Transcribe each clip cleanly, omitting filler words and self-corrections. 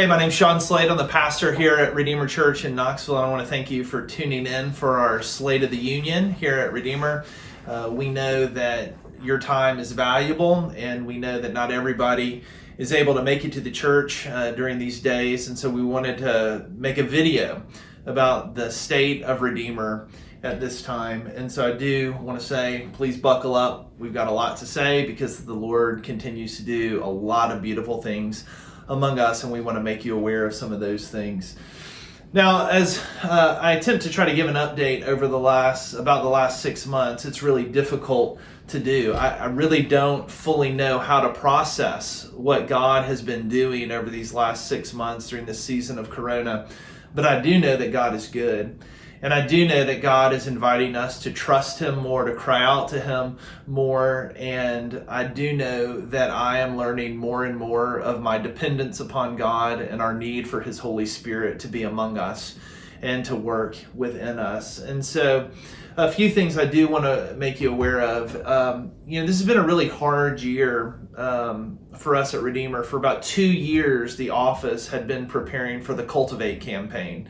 Hey, my name's Sean Slate. I'm the pastor here at Redeemer Church in Knoxville, and I want to thank you for tuning in for our Slate of the Union here at Redeemer. We know that your time is valuable, and we know that not everybody is able to make it to the church during these days, and so we wanted to make a video about the state of Redeemer at this time. And so I do want to say, please buckle up. We've got a lot to say because the Lord continues to do a lot of beautiful things among us, and we want to make you aware of some of those things. Now, as I attempt to try to give an update over about the last 6 months, it's really difficult to do. I really don't fully know how to process what God has been doing over these last 6 months during this season of Corona, but I do know that God is good. And I do know that God is inviting us to trust Him more, to cry out to Him more. And I do know that I am learning more and more of my dependence upon God and our need for His Holy Spirit to be among us and to work within us. And so a few things I do want to make you aware of. This has been a really hard year for us at Redeemer. For about 2 years, the office had been preparing for the Cultivate campaign.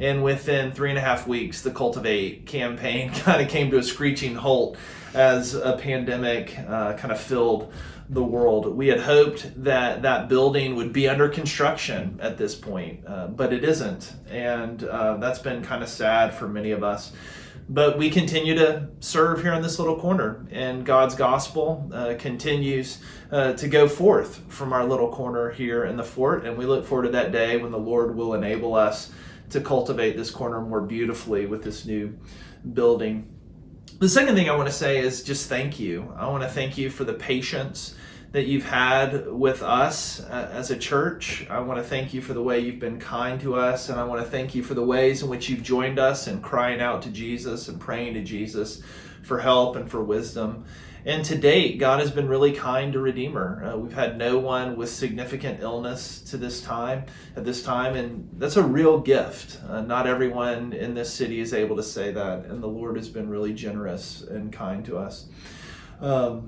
And within 3.5 weeks, the Cultivate campaign kind of came to a screeching halt as a pandemic kind of filled the world. We had hoped that that building would be under construction at this point, but it isn't. And that's been kind of sad for many of us. But we continue to serve here in this little corner, and God's gospel continues to go forth from our little corner here in the fort. And we look forward to that day when the Lord will enable us to cultivate this corner more beautifully with this new building. The second thing I want to say is just thank you. I want to thank you for the patience that you've had with us as a church. I want to thank you for the way you've been kind to us, and I want to thank you for the ways in which you've joined us in crying out to Jesus and praying to Jesus for help and for wisdom. And to date, God has been really kind to Redeemer. We've had no one with significant illness at this time, and that's a real gift. Not everyone in this city is able to say that, and the Lord has been really generous and kind to us. I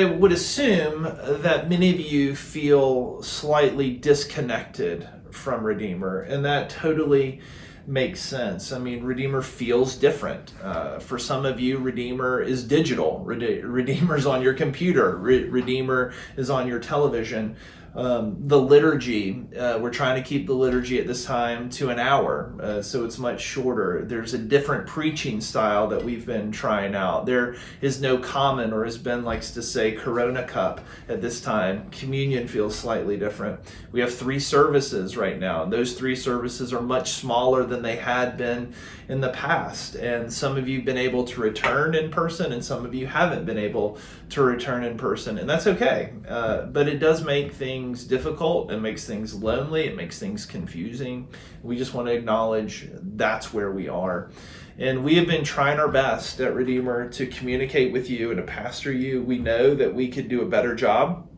would assume that many of you feel slightly disconnected from Redeemer, and that totally makes sense. I mean, Redeemer feels different. For some of you, Redeemer is digital. Redeemer's on your computer. Redeemer is on your television. The liturgy, we're trying to keep the liturgy at this time to an hour, so it's much shorter. There's a different preaching style that we've been trying out. There is no common, or as Ben likes to say, Corona cup at this time. Communion feels slightly different. We have 3 services right now, and those 3 services are much smaller than they had been in the past. And some of you have been able to return in person, and some of you haven't been able to return in person, and that's okay. But it does make things difficult. It makes things lonely. It makes things confusing. We just want to acknowledge that's where we are. And we have been trying our best at Redeemer to communicate with you and to pastor you. We know that we could do a better job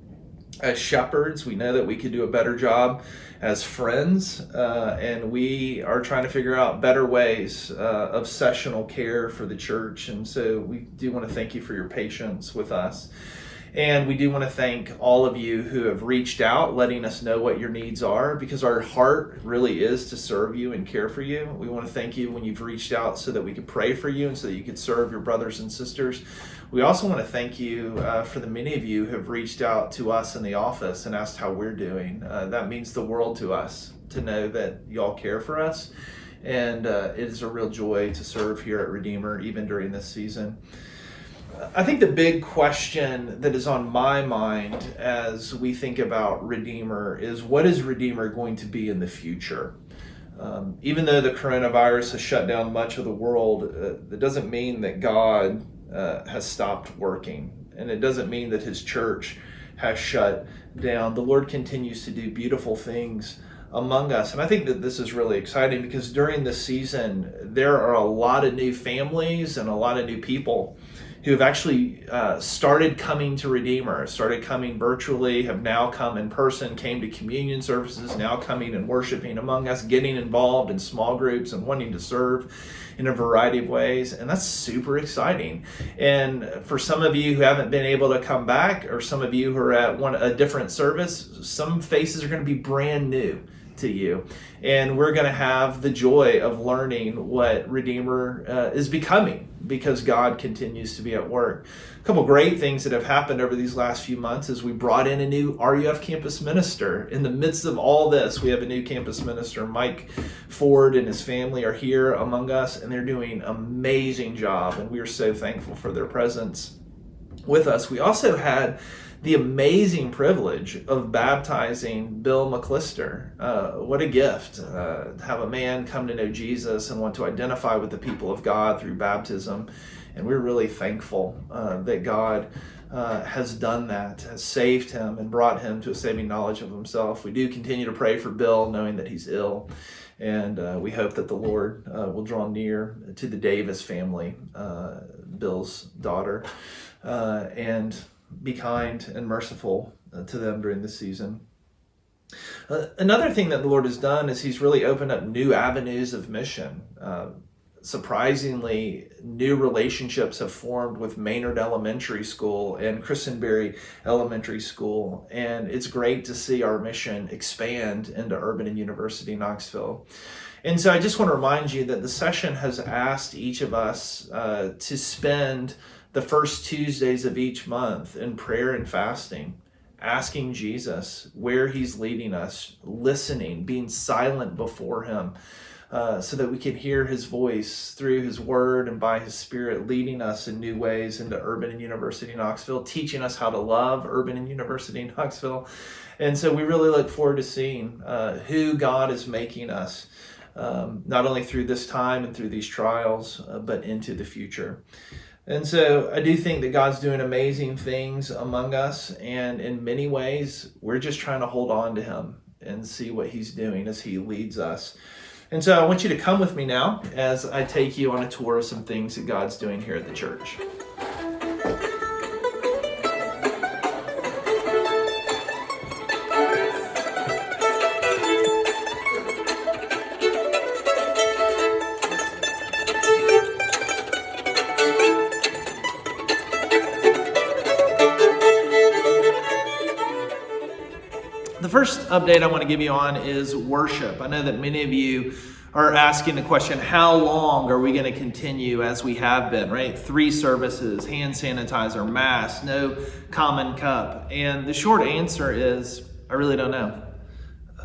as shepherds. We know that we could do a better job as friends, and we are trying to figure out better ways of sessional care for the church. And so we do want to thank you for your patience with us. And we do want to thank all of you who have reached out, letting us know what your needs are, because our heart really is to serve you and care for you. We want to thank you when you've reached out so that we could pray for you and so that you could serve your brothers and sisters. We also want to thank you for the many of you who have reached out to us in the office and asked how we're doing. That means the world to us to know that y'all care for us. And it is a real joy to serve here at Redeemer, even during this season. I think the big question that is on my mind as we think about Redeemer is, what is Redeemer going to be in the future? Even though the coronavirus has shut down much of the world, that doesn't mean that God has stopped working, and it doesn't mean that His church has shut down. The Lord continues to do beautiful things among us, and I think that this is really exciting because during this season there are a lot of new families and a lot of new people who have actually started coming to Redeemer, started coming virtually, have now come in person, came to communion services, now coming and worshiping among us, getting involved in small groups and wanting to serve in a variety of ways. And that's super exciting. And for some of you who haven't been able to come back, or some of you who are at a different service, some faces are going to be brand new to you. And we're going to have the joy of learning what Redeemer is becoming, because God continues to be at work. A couple great things that have happened over these last few months is we brought in a new RUF campus minister. In the midst of all this, we have a new campus minister. Mike Ford and his family are here among us, and they're doing an amazing job, and we are so thankful for their presence with us. We also had the amazing privilege of baptizing Bill McClister. What a gift to have a man come to know Jesus and want to identify with the people of God through baptism. And we're really thankful that God has done that, has saved him and brought him to a saving knowledge of himself. We do continue to pray for Bill, knowing that he's ill. And we hope that the Lord will draw near to the Davis family, Bill's daughter, and be kind and merciful to them during this season. Another thing that the Lord has done is he's really opened up new avenues of mission. Surprisingly, new relationships have formed with Maynard Elementary School and Christenberry Elementary School. And it's great to see our mission expand into Urban and University Knoxville. And so I just want to remind you that the session has asked each of us to spend the first Tuesdays of each month in prayer and fasting, asking Jesus where he's leading us, listening, being silent before him, so that we can hear his voice through his word and by his Spirit, leading us in new ways into Urban and University Knoxville, teaching us how to love Urban and University Knoxville. And so we really look forward to seeing who God is making us, not only through this time and through these trials, but into the future. And so I do think that God's doing amazing things among us, and in many ways, we're just trying to hold on to him and see what he's doing as he leads us. And so I want you to come with me now as I take you on a tour of some things that God's doing here at the church. The first update I want to give you on is worship. I know that many of you are asking the question, how long are we going to continue as we have been, right? 3 services, hand sanitizer, mask, no common cup. And the short answer is, I really don't know.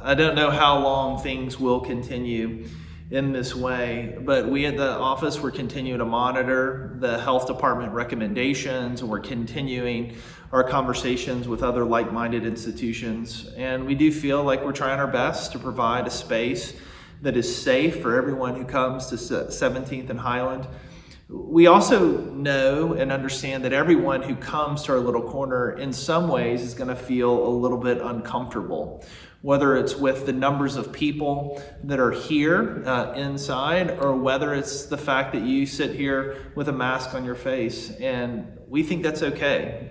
I don't know how long things will continue in this way, but we at the office, we're continuing to monitor the health department recommendations, and we're continuing our conversations with other like-minded institutions. And we do feel like we're trying our best to provide a space that is safe for everyone who comes to 17th and Highland. We also know and understand that everyone who comes to our little corner in some ways is going to feel a little bit uncomfortable, whether it's with the numbers of people that are here inside, or whether it's the fact that you sit here with a mask on your face. And we think that's okay.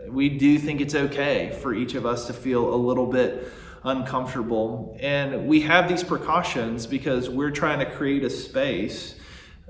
We do think it's okay for each of us to feel a little bit uncomfortable. And we have these precautions because we're trying to create a space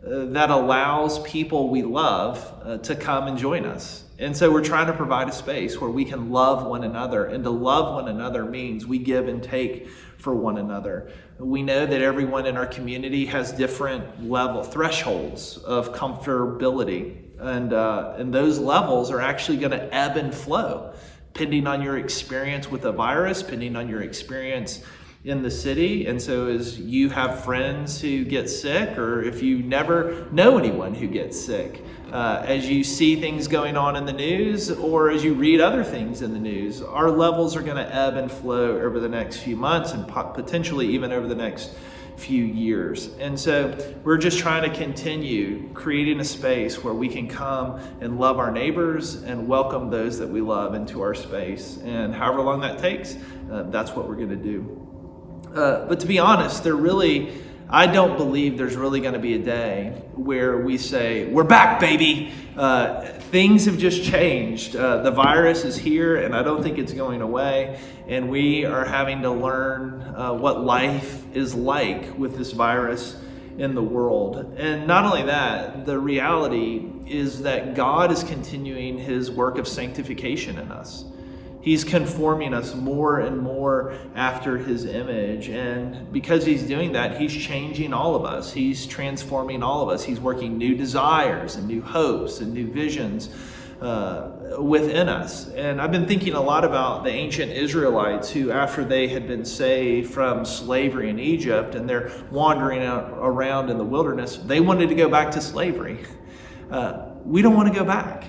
that allows people we love to come and join us. And so we're trying to provide a space where we can love one another. And to love one another means we give and take for one another. We know that everyone in our community has different level thresholds of comfortability. And those levels are actually going to ebb and flow, depending on your experience with the virus, depending on your experience in the city. And so as you have friends who get sick, or if you never know anyone who gets sick, as you see things going on in the news, or as you read other things in the news, our levels are going to ebb and flow over the next few months, and potentially even over the next few years. And so we're just trying to continue creating a space where we can come and love our neighbors and welcome those that we love into our space. And however long that takes, that's what we're going to do. But to be honest, there really, I don't believe there's really going to be a day where we say, we're back, baby. Things have just changed. The virus is here, and I don't think it's going away. And we are having to learn what life is like with this virus in the world. And not only that, the reality is that God is continuing his work of sanctification in us. He's conforming us more and more after his image. And because he's doing that, he's changing all of us. He's transforming all of us. He's working new desires and new hopes and new visions within us. And I've been thinking a lot about the ancient Israelites who, after they had been saved from slavery in Egypt and they're wandering around in the wilderness, they wanted to go back to slavery. We don't want to go back.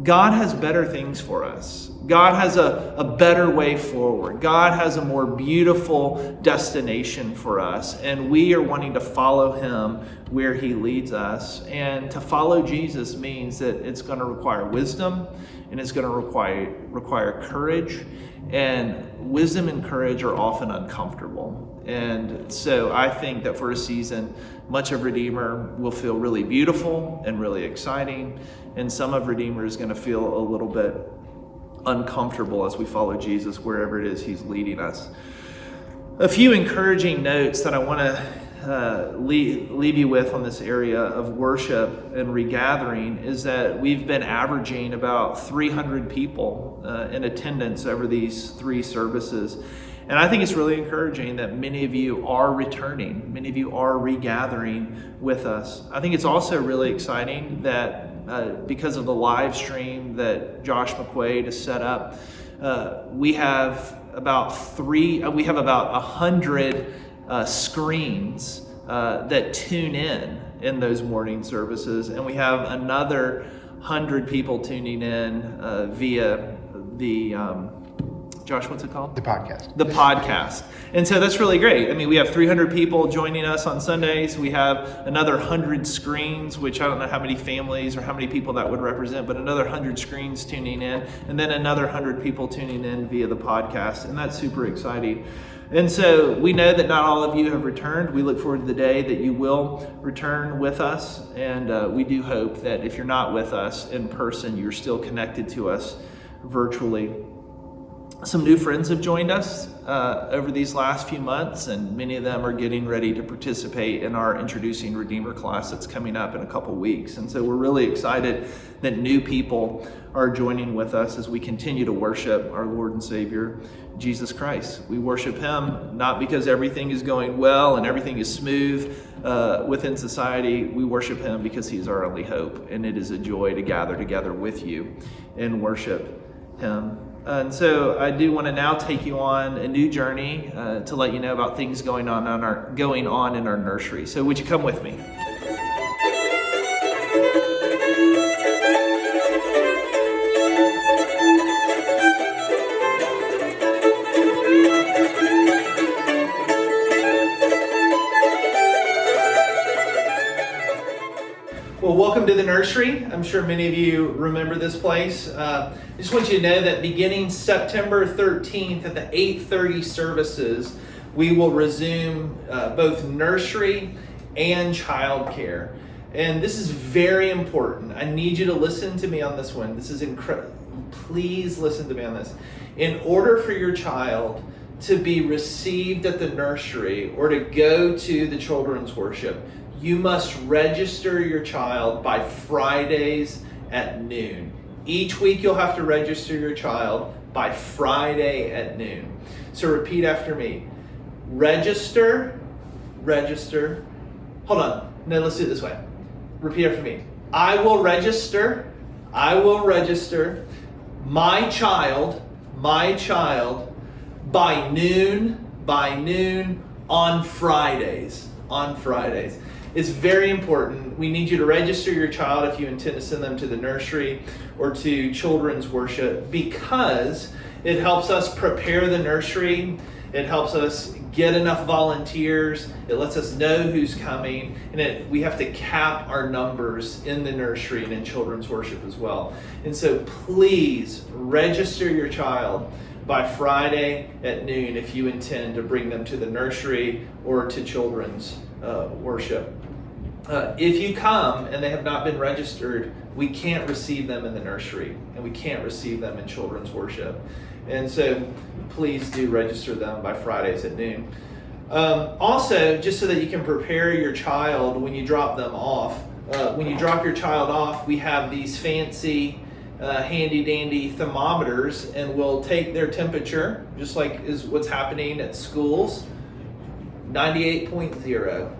God has better things for us. God has a better way forward. God has a more beautiful destination for us. And we are wanting to follow him where he leads us. And to follow Jesus means that it's going to require wisdom, and it's going to require courage. And wisdom and courage are often uncomfortable. And so I think that for a season, much of Redeemer will feel really beautiful and really exciting. And some of Redeemer is going to feel a little bit uncomfortable as we follow Jesus wherever it is he's leading us. A few encouraging notes that I want to leave you with on this area of worship and regathering is that we've been averaging about 300 people in attendance over these 3 services. And I think it's really encouraging that many of you are returning. Many of you are regathering with us. I think it's also really exciting that because of the live stream that Josh McQuaid has set up, we have about 100 screens that tune in those morning services, and we have another 100 people tuning in via the Josh, what's it called? The podcast. The podcast. And so that's really great. I mean, we have 300 people joining us on Sundays. We have another 100 screens, which I don't know how many families or how many people that would represent, but another 100 screens tuning in, and then another 100 people tuning in via the podcast. And that's super exciting. And so we know that not all of you have returned. We look forward to the day that you will return with us. And we do hope that if you're not with us in person, you're still connected to us virtually. Some new friends have joined us over these last few months, and many of them are getting ready to participate in our Introducing Redeemer class that's coming up in a couple weeks. And so we're really excited that new people are joining with us as we continue to worship our Lord and Savior, Jesus Christ. We worship him not because everything is going well and everything is smooth within society. We worship him because he's our only hope, and it is a joy to gather together with you and worship him. And so I do want to now take you on a new journey to let you know about things going on in our nursery. So would you come with me? Well, welcome to the nursery. I'm sure many of you remember this place. I just want you to know that beginning September 13th at the 8:30 services, we will resume both nursery and childcare. And this is very important. I need you to listen to me on this one. This is incredible. Please listen to me on this. In order for your child to be received at the nursery or to go to the children's worship, you must register your child by Fridays at noon. Each week you'll have to register your child by Friday at noon. So repeat after me. Register. Hold on. No, let's do it this way. Repeat after me. I will register my child by noon on Fridays. It's very important. We need you to register your child if you intend to send them to the nursery or to children's worship, because it helps us prepare the nursery. It helps us get enough volunteers. It lets us know who's coming, and we have to cap our numbers in the nursery and in children's worship as well. And so please register your child by Friday at noon if you intend to bring them to the nursery or to children's worship. If you come and they have not been registered, we can't receive them in the nursery and we can't receive them in children's worship. And so please do register them by Fridays at noon. Also, just so that you can prepare your child when you drop them off, when you drop your child off, we have these fancy handy dandy thermometers, and we'll take their temperature, just like is what's happening at schools, 98.0.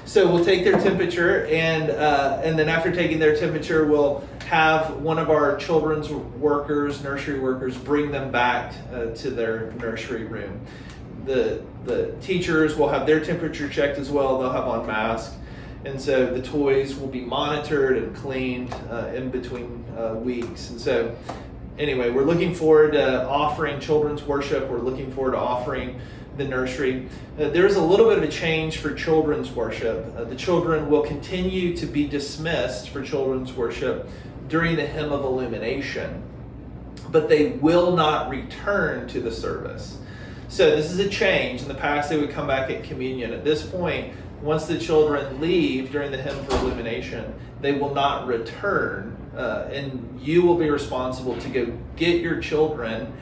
So we'll take their temperature, and then after taking their temperature, we'll have one of our children's workers, nursery workers, bring them back to their nursery room. The teachers will have their temperature checked as well. They'll have on masks. And so the toys will be monitored and cleaned in between weeks. And so anyway, we're looking forward to offering children's worship. We're looking forward to offering the nursery. There's a little bit of a change for children's worship. The children will continue to be dismissed for children's worship during the hymn of illumination, but they will not return to the service. So this is a change. In the past, they would come back at communion. At this point, once the children leave during the hymn for illumination, they will not return, and you will be responsible to go get your children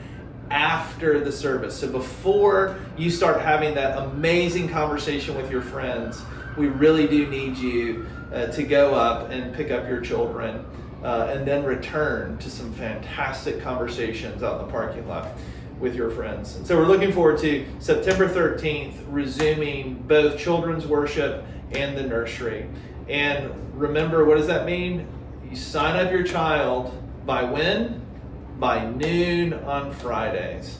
after the service. So before you start having that amazing conversation with your friends, we really do need you to go up and pick up your children and then return to some fantastic conversations out in the parking lot with your friends. And so we're looking forward to September 13th, resuming both children's worship and the nursery. And remember, what does that mean? You sign up your child by when? By noon on Fridays.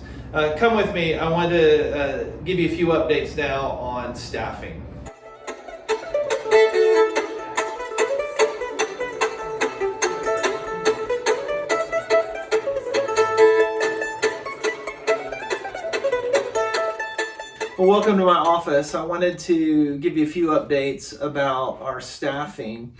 Come with me. I want to give you a few updates now on staffing. Well, welcome to my office. I wanted to give you a few updates about our staffing.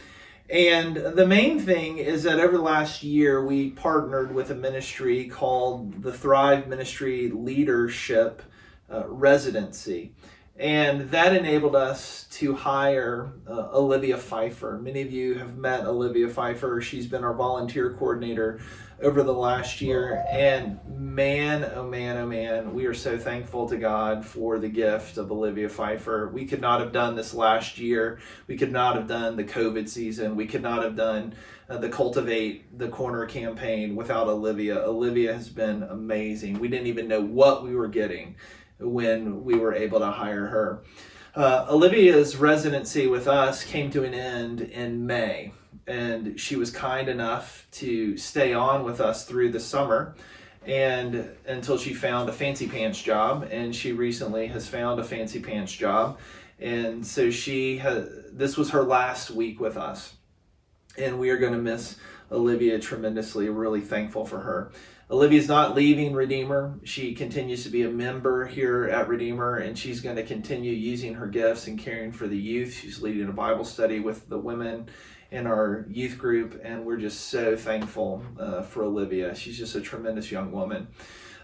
And the main thing is that over the last year, we partnered with a ministry called the Thrive Ministry Leadership Residency. And that enabled us to hire Olivia Pfeiffer. Many of you have met Olivia Pfeiffer. She's been our volunteer coordinator over the last year. And man, oh man, oh man, we are so thankful to God for the gift of Olivia Pfeiffer. We could not have done this last year. We could not have done the COVID season. We could not have done the Cultivate the Corner campaign without Olivia. Olivia has been amazing. We didn't even know what we were getting when we were able to hire her. Olivia's residency with us came to an end in May, and she was kind enough to stay on with us through the summer and until she found a fancy pants job, and she recently has found a fancy pants job. And so this was her last week with us, and we are going to miss Olivia tremendously. We're really thankful for her. Olivia's not leaving Redeemer. She continues to be a member here at Redeemer, and she's going to continue using her gifts and caring for the youth. She's leading a Bible study with the women in our youth group, and we're just so thankful for Olivia. She's just a tremendous young woman.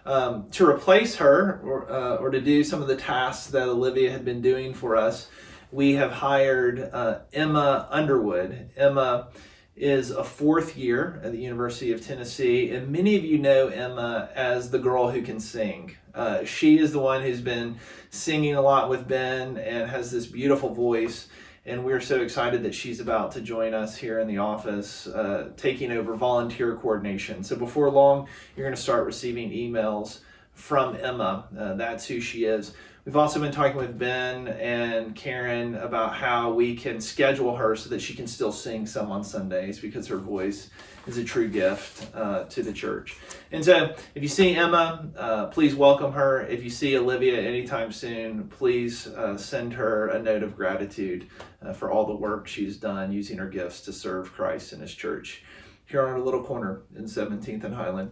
To replace her or to do some of the tasks that Olivia had been doing for us, we have hired Emma Underwood. Emma is a fourth year at the University of Tennessee, and many of you know Emma as the girl who can sing. She is the one who's been singing a lot with Ben and has this beautiful voice, and we're so excited that she's about to join us here in the office, taking over volunteer coordination. So before long, you're going to start receiving emails from Emma. That's who she is. We've also been talking with Ben and Karen about how we can schedule her so that she can still sing some on Sundays, because her voice is a true gift to the church. And so if you see Emma, please welcome her. If you see Olivia anytime soon, please send her a note of gratitude for all the work she's done using her gifts to serve Christ in his church here on our little corner in 17th and Highland.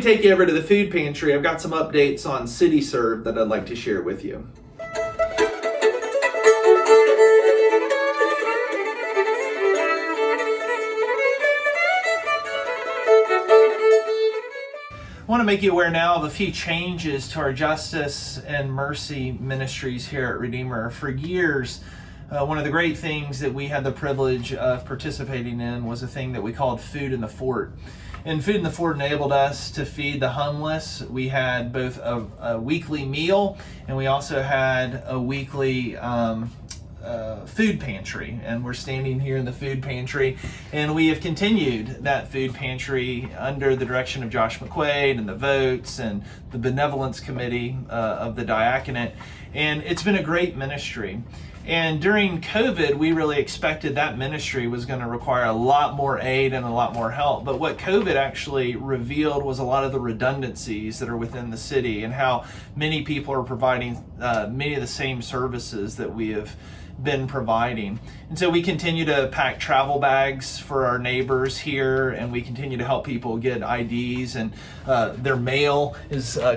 take you over to the food pantry. I've got some updates on City Serve that I'd like to share with you. I want to make you aware now of a few changes to our justice and mercy ministries here at Redeemer. For years, one of the great things that we had the privilege of participating in was a thing that we called Food in the Fort. And Food in the Fort enabled us to feed the homeless. We had both a weekly meal, and we also had a weekly food pantry, and we're standing here in the food pantry, and we have continued that food pantry under the direction of Josh McQuaid and the votes and the benevolence committee of the diaconate, and it's been a great ministry. And during COVID, we really expected that ministry was going to require a lot more aid and a lot more help. But what COVID actually revealed was a lot of the redundancies that are within the city and how many people are providing many of the same services that we have been providing. And so we continue to pack travel bags for our neighbors here, and we continue to help people get IDs, and their mail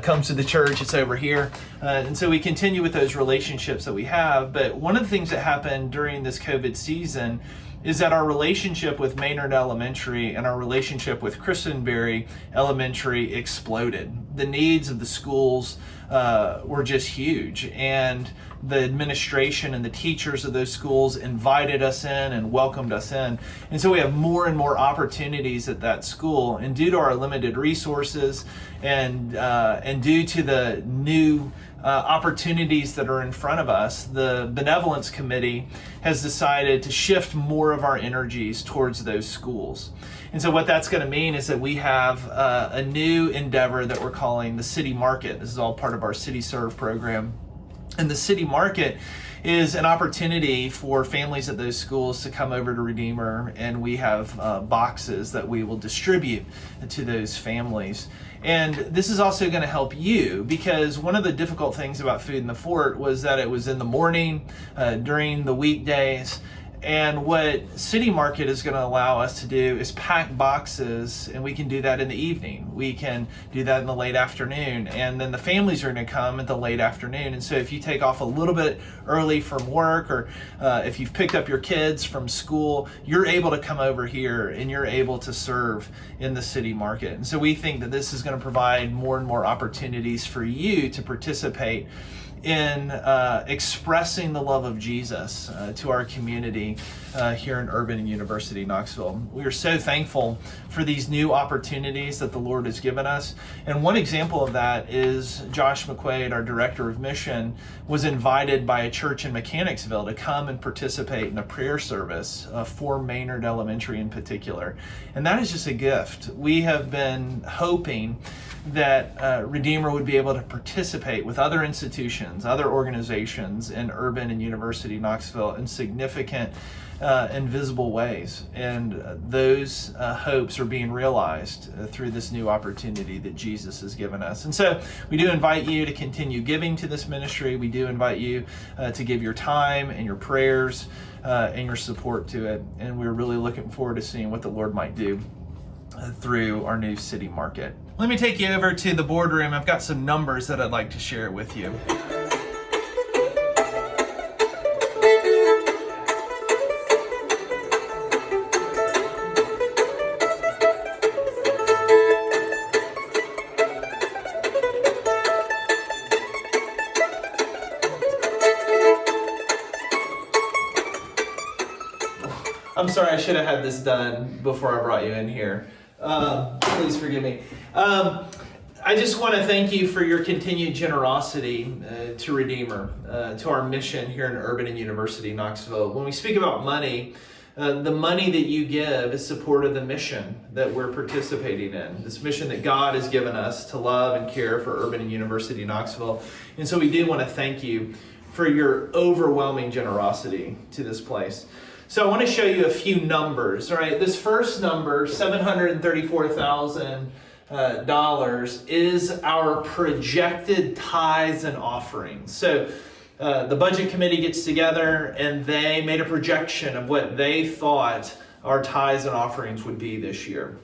comes to the church. It's over here. And so we continue with those relationships that we have. But one of the things that happened during this COVID season is that our relationship with Maynard Elementary and our relationship with Christenberry Elementary exploded. The needs of the schools were just huge, and the administration and the teachers of those schools invited us in and welcomed us in. And so we have more and more opportunities at that school. And due to our limited resources and due to the new opportunities that are in front of us, the benevolence committee has decided to shift more of our energies towards those schools. And so what that's going to mean is that we have a new endeavor that we're calling the City Market. This is all part of our City Serve program. And the City Market is an opportunity for families at those schools to come over to Redeemer, and we have boxes that we will distribute to those families. And this is also going to help you, because one of the difficult things about Food in the Fort was that it was in the morning, during the weekdays. And what City Market is going to allow us to do is pack boxes, and we can do that in the evening. We can do that in the late afternoon, and then the families are going to come at the late afternoon. And so if you take off a little bit early from work, or if you've picked up your kids from school, you're able to come over here and you're able to serve in the City Market. And so we think that this is going to provide more and more opportunities for you to participate in expressing the love of Jesus to our community here in Urban and University Knoxville. We are so thankful for these new opportunities that the Lord has given us. And one example of that is Josh McQuaid, our director of mission, was invited by a church in Mechanicsville to come and participate in a prayer service for Maynard Elementary in particular. And that is just a gift. We have been hoping that Redeemer would be able to participate with other institutions, other organizations in Urban and University Knoxville in significant and visible ways. And those hopes are being realized through this new opportunity that Jesus has given us. And so we do invite you to continue giving to this ministry. We do invite you to give your time and your prayers and your support to it. And we're really looking forward to seeing what the Lord might do through our new City Market. Let me take you over to the boardroom. I've got some numbers that I'd like to share with you. I'm sorry, I should have had this done before I brought you in here. Please forgive me. I just want to thank you for your continued generosity to Redeemer, to our mission here in Urban and University Knoxville. When we speak about money, the money that you give is support of the mission that we're participating in, this mission that God has given us to love and care for Urban and University Knoxville. And so we do want to thank you for your overwhelming generosity to this place. So I want to show you a few numbers. All right, this first number, $734,000, is our projected tithes and offerings. So the budget committee gets together and they made a projection of what they thought our tithes and offerings would be this year.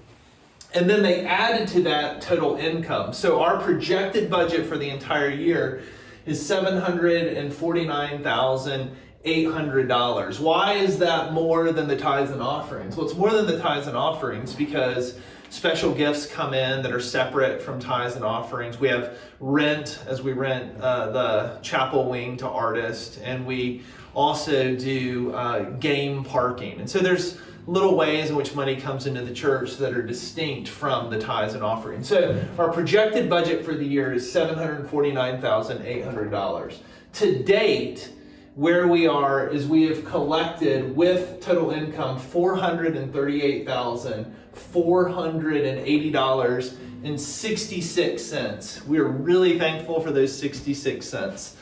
And then they added to that total income. So our projected budget for the entire year is $749,800. Why is that more than the tithes and offerings? Well, it's more than the tithes and offerings because special gifts come in that are separate from tithes and offerings. We have rent, as we rent the chapel wing to artists, and we also do game parking. And so there's little ways in which money comes into the church that are distinct from the tithes and offerings. So our projected budget for the year is $749,800. To date, where we are is we have collected with total income $438,480.66. We're really thankful for those 66 cents.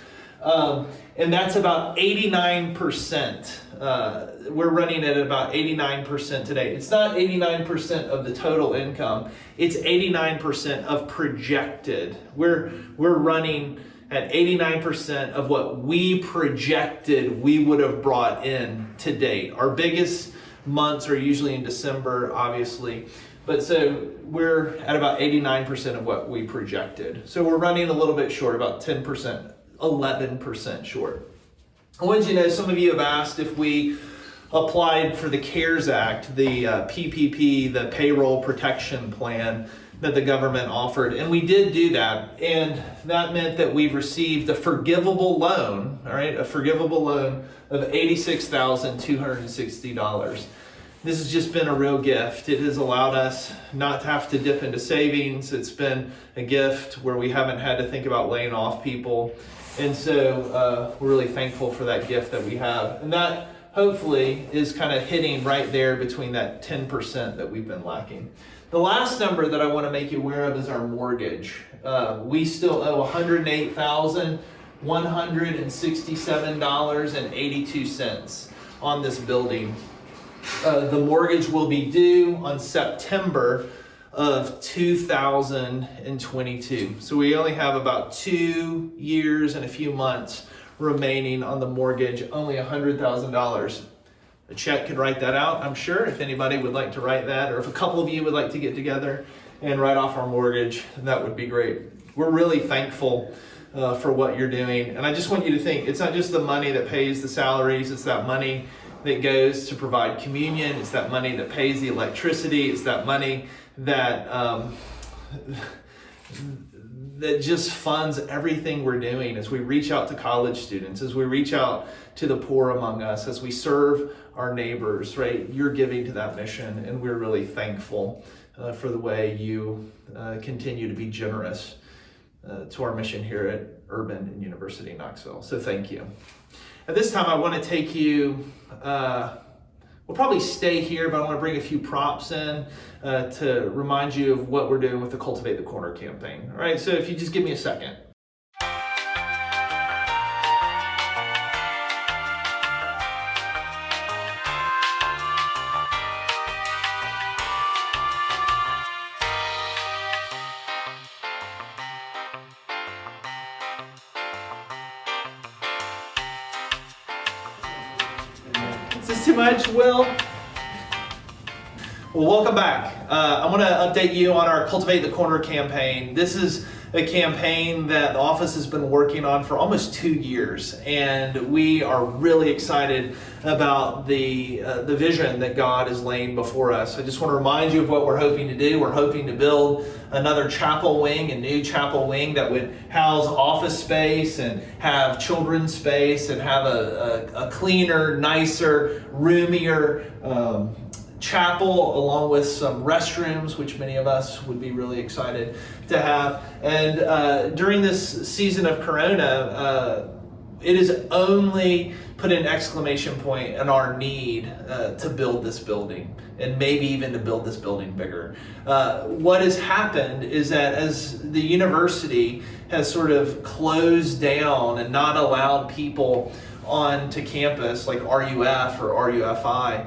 And that's about 89%. We're running at about 89% today. It's not 89% of the total income. It's 89% of projected. We're running at 89% of what we projected we would have brought in to date. Our biggest months are usually in December, obviously. But so we're at about 89% of what we projected. So we're running a little bit short, about 10%. 11% short. I wanted you to know, some of you have asked if we applied for the CARES Act, the PPP, the payroll protection plan that the government offered. And we did do that. And that meant that we've received a forgivable loan, all right, a forgivable loan of $86,260. This has just been a real gift. It has allowed us not to have to dip into savings. It's been a gift where we haven't had to think about laying off people. And so we're really thankful for that gift that we have. And that hopefully is kind of hitting right there between that 10% that we've been lacking. The last number that I want to make you aware of is our mortgage. We still owe $108,167.82 on this building. The mortgage will be due on September of 2022. So we only have about 2 years and a few months remaining on the mortgage, only $100,000. A check could write that out, I'm sure, if anybody would like to write that, or if a couple of you would like to get together and write off our mortgage, that would be great. We're really thankful for what you're doing. And I just want you to think, it's not just the money that pays the salaries, it's that money that goes to provide communion, it's that money that pays the electricity, it's that money that that just funds everything we're doing as we reach out to college students, as we reach out to the poor among us, as we serve our neighbors, right? You're giving to that mission, and we're really thankful for the way you continue to be generous to our mission here at Urban and University Knoxville. So thank you. At this time, I want to take you, we'll probably stay here, but I want to bring a few props in to remind you of what we're doing with the Cultivate the Corner campaign. All right, so if you just give me a second. Is this too much, Will? Well, welcome back. I want to update you on our Cultivate the Corner campaign. This is a campaign that the office has been working on for almost 2 years, and we are really excited about the vision that God is laying before us. I just want to remind you of what we're hoping to do. We're hoping to build another chapel wing, a new chapel wing that would house office space and have children's space and have a cleaner, nicer, roomier chapel, along with some restrooms, which many of us would be really excited to have. And during this season of Corona, it has only put an exclamation point on our need to build this building, and maybe even to build this building bigger. What has happened is that as the university has sort of closed down and not allowed people onto campus like RUF or RUFI,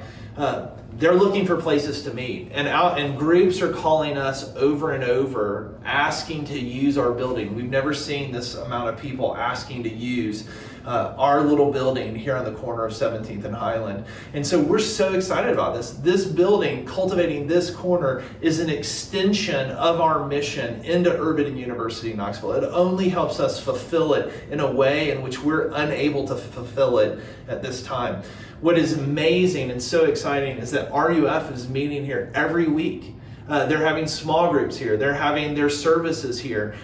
they're looking for places to meet, and groups are calling us over and over asking to use our building. We've never seen this amount of people asking to use our little building here on the corner of 17th and Highland. And so we're so excited about this. This building, cultivating this corner, is an extension of our mission into Urban and University Knoxville. It only helps us fulfill it in a way in which we're unable to fulfill it at this time. What is amazing and so exciting is that RUF is meeting here every week. They're having small groups here. They're having their services here.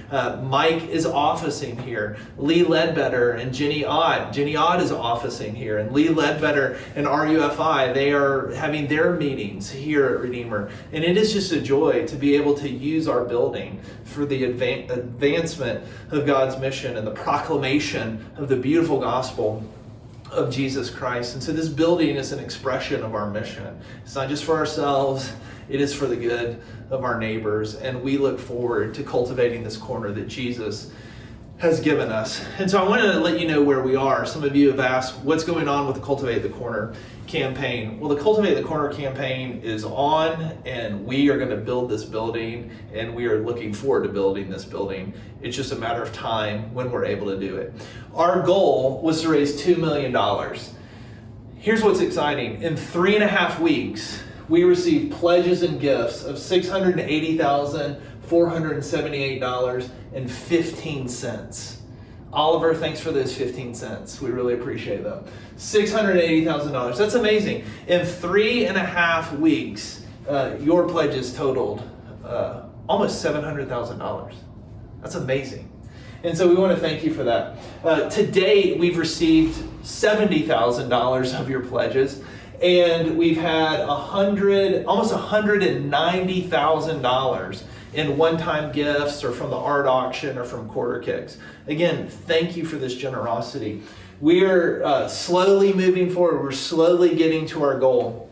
Mike is officing here. Lee Ledbetter and Jenny Odd. Jenny Odd is officing here. And Lee Ledbetter and RUFI, they are having their meetings here at Redeemer. And it is just a joy to be able to use our building for the advancement of God's mission and the proclamation of the beautiful gospel of Jesus Christ. And so this building is an expression of our mission. It's not just for ourselves. It is for the good of our neighbors, and we look forward to cultivating this corner that Jesus has given us. And so I wanted to let you know where we are. Some of you have asked, what's going on with the Cultivate the Corner campaign? Well, the Cultivate the Corner campaign is on, and we are going to build this building, and we are looking forward to building this building. It's just a matter of time when we're able to do it. Our goal was to raise $2 million. Here's what's exciting. In 3.5 weeks, we received pledges and gifts of $680,478.15. Oliver, thanks for those 15 cents. We really appreciate them. $680,000. That's amazing. In 3.5 weeks, your pledges totaled almost $700,000. That's amazing. And so we want to thank you for that. To date, we've received $70,000 of your pledges. And we've had almost $190,000 in one-time gifts or from the art auction or from quarter kicks. Again, thank you for this generosity. We are slowly moving forward. We're slowly getting to our goal,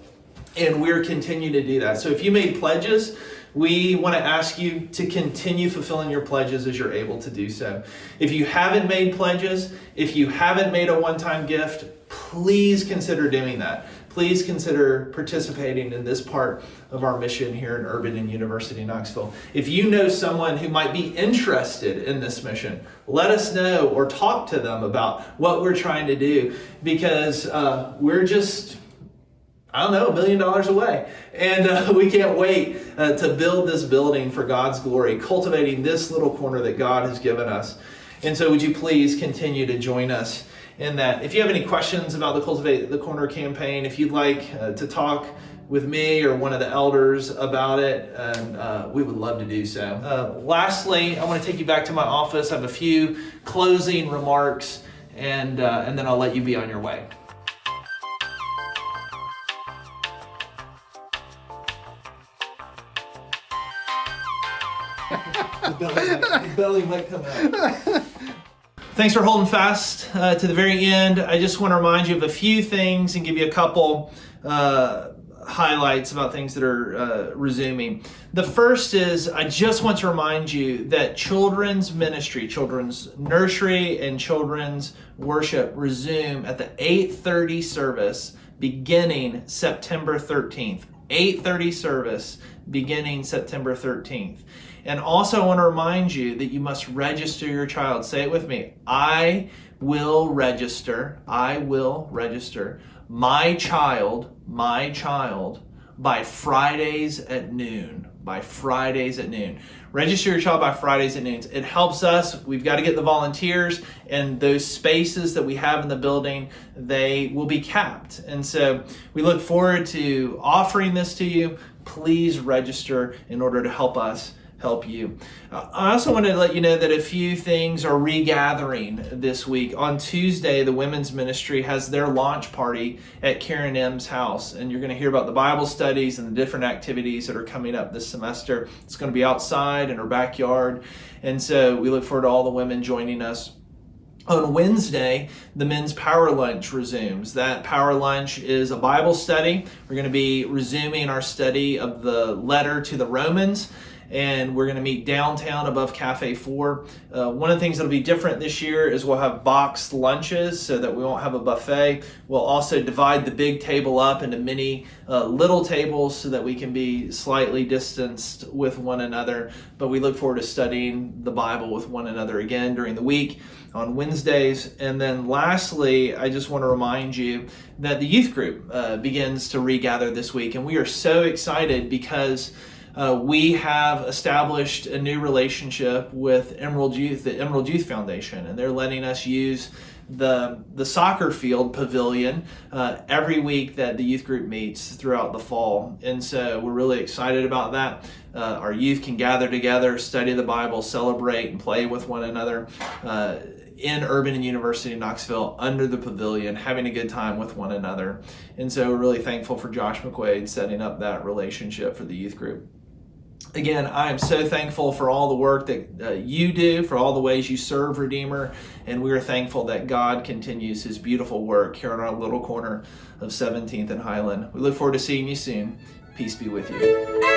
and we're continuing to do that. So if you made pledges, we want to ask you to continue fulfilling your pledges as you're able to do so. If you haven't made pledges, if you haven't made a one-time gift, please consider doing that. Please consider participating in this part of our mission here in Urban and University Knoxville. If you know someone who might be interested in this mission, let us know or talk to them about what we're trying to do, because we're just, $1 million away. And we can't wait to build this building for God's glory, cultivating this little corner that God has given us. And so would you please continue to join us in that. If you have any questions about the Cultivate the Corner campaign, if you'd like to talk with me or one of the elders about it, and we would love to do so. Lastly, I want to take you back to my office. I have a few closing remarks, and then I'll let you be on your way. The belly might come out. Thanks for holding fast to the very end. I just want to remind you of a few things and give you a couple highlights about things that are resuming. The first is, I just want to remind you that children's ministry, children's nursery and children's worship resume at the 8:30 service beginning September 13th. 8:30 service beginning September 13th. And also I want to remind you that you must register your child. Say it with me. I will register my child by Fridays at noon. Register your child by Fridays at noon. It helps us. We've got to get the volunteers, and those spaces that we have in the building, they will be capped. And so we look forward to offering this to you. Please register in order to help us help you. I also wanted to let you know that a few things are regathering this week. On Tuesday, the women's ministry has their launch party at Karen M's house, and you're going to hear about the Bible studies and the different activities that are coming up this semester. It's going to be outside in her backyard, and so we look forward to all the women joining us. On Wednesday, the men's power lunch resumes. That power lunch is a Bible study. We're going to be resuming our study of the letter to the Romans. and we're going to meet downtown above Cafe 4. One of the things that'll be different this year is we'll have boxed lunches so that we won't have a buffet. We'll also divide the big table up into many little tables so that we can be slightly distanced with one another. But we look forward to studying the Bible with one another again during the week on Wednesdays. And then lastly, I just want to remind you that the youth group begins to regather this week. And we are so excited because we have established a new relationship with Emerald Youth, the Emerald Youth Foundation, and they're letting us use the soccer field pavilion every week that the youth group meets throughout the fall. And so we're really excited about that. Our youth can gather together, study the Bible, celebrate, and play with one another in Urban and University Knoxville under the pavilion, having a good time with one another. And so we're really thankful for Josh McQuaid setting up that relationship for the youth group. Again, I am so thankful for all the work that you do, for all the ways you serve Redeemer, and we are thankful that God continues his beautiful work here in our little corner of 17th and Highland. We look forward to seeing you soon. Peace be with you.